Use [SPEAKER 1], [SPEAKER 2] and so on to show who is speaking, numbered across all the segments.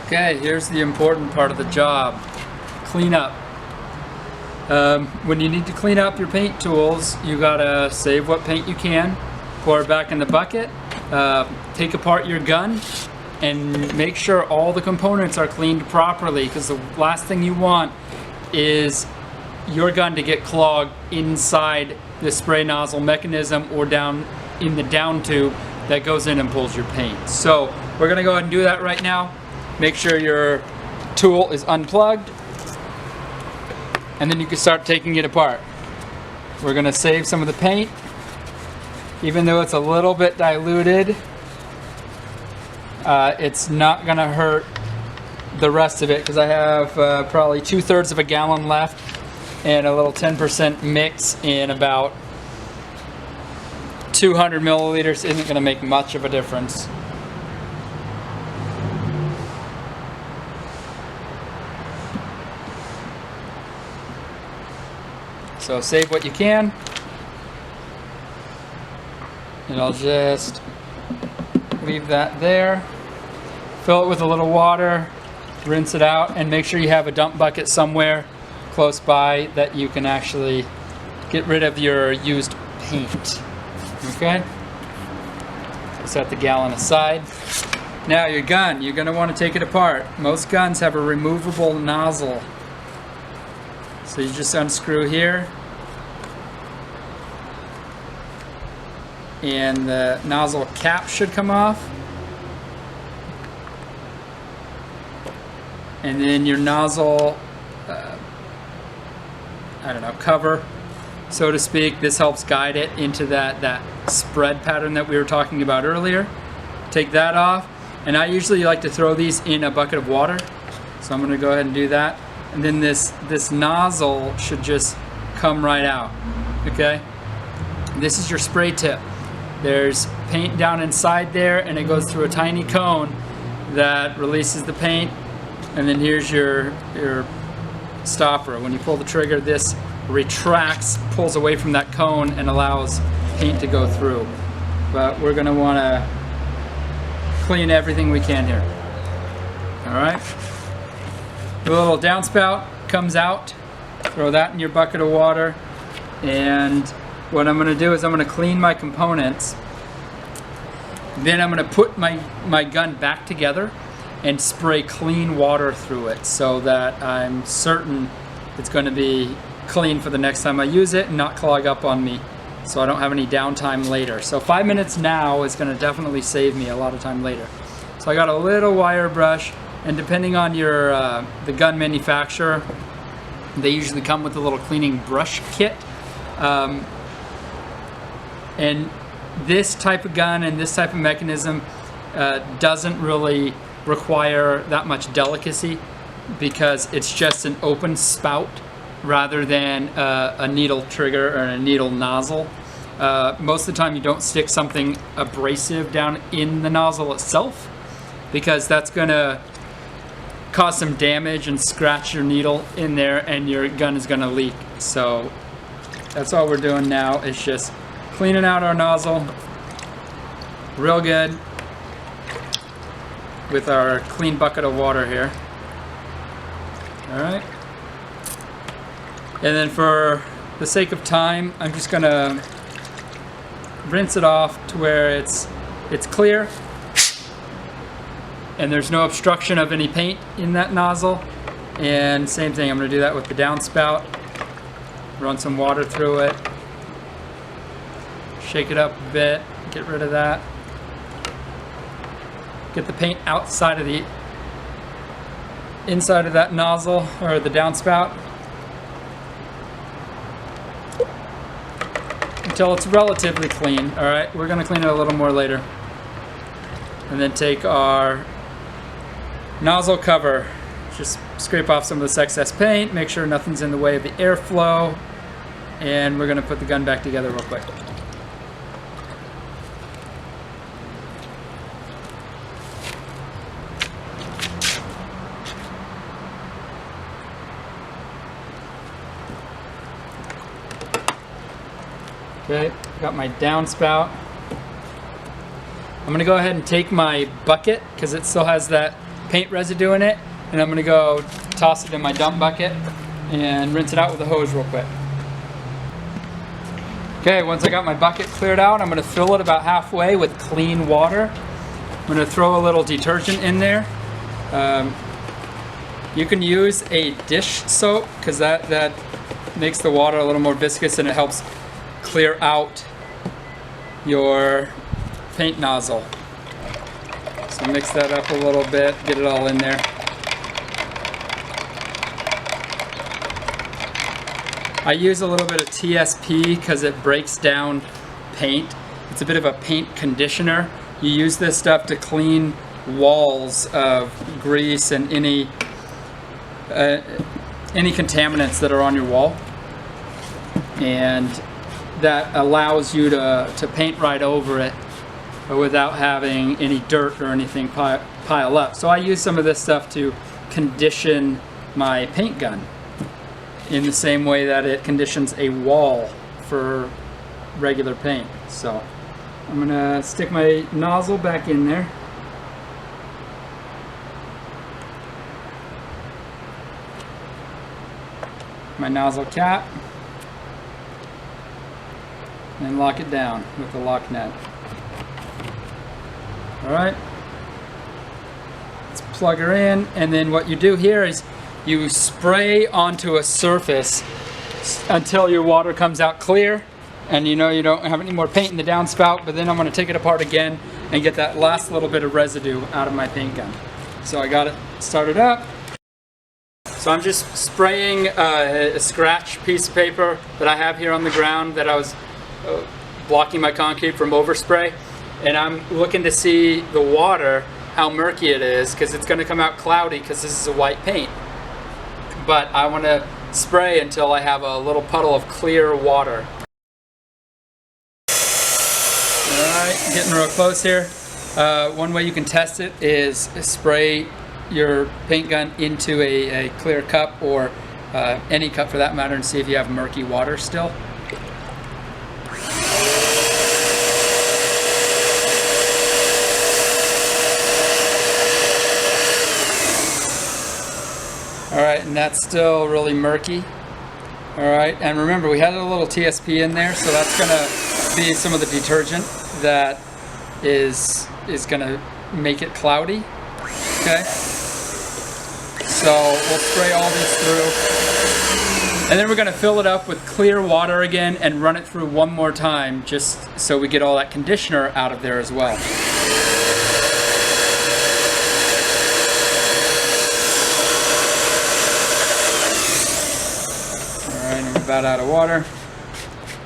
[SPEAKER 1] Okay, here's the important part of the job. Clean up. When you need to clean up your paint tools, you gotta save what paint you can, pour it back in the bucket, take apart your gun, and make sure all the components are cleaned properly, because the last thing you want is your gun to get clogged inside the spray nozzle mechanism or down in the down tube that goes in and pulls your paint. So we're gonna go ahead and do that right now. Make sure your tool is unplugged, and then you can start taking it apart. We're gonna save some of the paint, even though it's a little bit diluted. It's not gonna hurt the rest of it, because I have probably 2/3 of a gallon left, and a little 10% mix in about 200 milliliters isn't gonna make much of a difference. So save what you can, and I'll just leave that there. Fill it with a little water, rinse it out, and make sure you have a dump bucket somewhere close by that you can actually get rid of your used paint. Okay? Set the gallon aside. Now your gun, you're going to want to take it apart. Most guns have a removable nozzle. So you just unscrew here, and the nozzle cap should come off, and then your nozzle cover, so to speak. This helps guide it into that spread pattern that we were talking about earlier. Take that off, and I usually like to throw these in a bucket of water, so I'm going to go ahead and do that. And then this nozzle should just come right out. Okay, this is your spray tip. There's paint down inside there, and it goes through a tiny cone that releases the paint, and then here's your stopper. When you pull the trigger, this retracts, pulls away from that cone, and allows paint to go through. But we're going to want to clean everything we can here. Alright, the little downspout comes out. Throw that in your bucket of water, and what I'm going to do is I'm going to clean my components. Then I'm going to put my gun back together and spray clean water through it, so that I'm certain it's going to be clean for the next time I use it and not clog up on me, so I don't have any downtime later. So 5 minutes now is going to definitely save me a lot of time later. So I got a little wire brush, and depending on your the gun manufacturer, they usually come with a little cleaning brush kit. And this type of gun and this type of mechanism doesn't really require that much delicacy, because it's just an open spout rather than a needle trigger or a needle nozzle. Most of the time you don't stick something abrasive down in the nozzle itself, because that's going to cause some damage and scratch your needle in there, and your gun is going to leak. So that's all we're doing now, is just cleaning out our nozzle real good with our clean bucket of water here. Alright, and then for the sake of time, I'm just gonna rinse it off to where it's clear and there's no obstruction of any paint in that nozzle. And same thing, I'm gonna do that with the downspout. Run some water through it, shake it up a bit, get rid of that. Get the paint outside of the inside of that nozzle or the downspout until it's relatively clean. Alright, we're going to clean it a little more later. And then take our nozzle cover, just scrape off some of this excess paint, make sure nothing's in the way of the airflow, and we're going to put the gun back together real quick. Okay, got my downspout. I'm gonna go ahead and take my bucket, because it still has that paint residue in it, and I'm gonna go toss it in my dump bucket and rinse it out with a hose real quick. Okay, once I got my bucket cleared out, I'm gonna fill it about halfway with clean water. I'm gonna throw a little detergent in there. You can use a dish soap because that makes the water a little more viscous and it helps clear out your paint nozzle. So mix that up a little bit, get it all in there. I use a little bit of TSP because it breaks down paint. It's a bit of a paint conditioner. You use this stuff to clean walls of grease and any contaminants that are on your wall, and that allows you to paint right over it without having any dirt or anything pile up. So I use some of this stuff to condition my paint gun in the same way that it conditions a wall for regular paint. So I'm gonna stick my nozzle back in there. My nozzle cap, and lock it down with the lock nut. Alright, let's plug her in, and then what you do here is you spray onto a surface until your water comes out clear, and you know you don't have any more paint in the downspout. But then I'm going to take it apart again and get that last little bit of residue out of my paint gun. So I got it started up. So I'm just spraying a scratch piece of paper that I have here on the ground that I was blocking my concrete from overspray, and I'm looking to see the water, how murky it is, because it's going to come out cloudy because this is a white paint. But I want to spray until I have a little puddle of clear water. Alright, getting real close here. One way you can test it is spray your paint gun into a clear cup, or any cup for that matter, and see if you have murky water still. Alright, and that's still really murky. Alright, and remember we had a little TSP in there, so that's going to be some of the detergent that is going to make it cloudy. Okay? So we'll spray all this through. And then we're going to fill it up with clear water again and run it through one more time, just so we get all that conditioner out of there as well. I'm about out of water.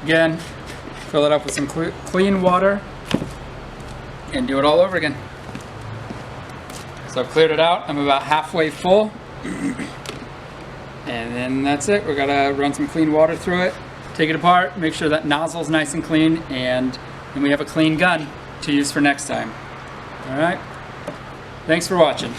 [SPEAKER 1] Again, fill it up with some clean water and do it all over again. So I've cleared it out. I'm about halfway full. And then that's it. We're gonna run some clean water through it, take it apart, make sure that nozzle's nice and clean, and then we have a clean gun to use for next time. All right. Thanks for watching.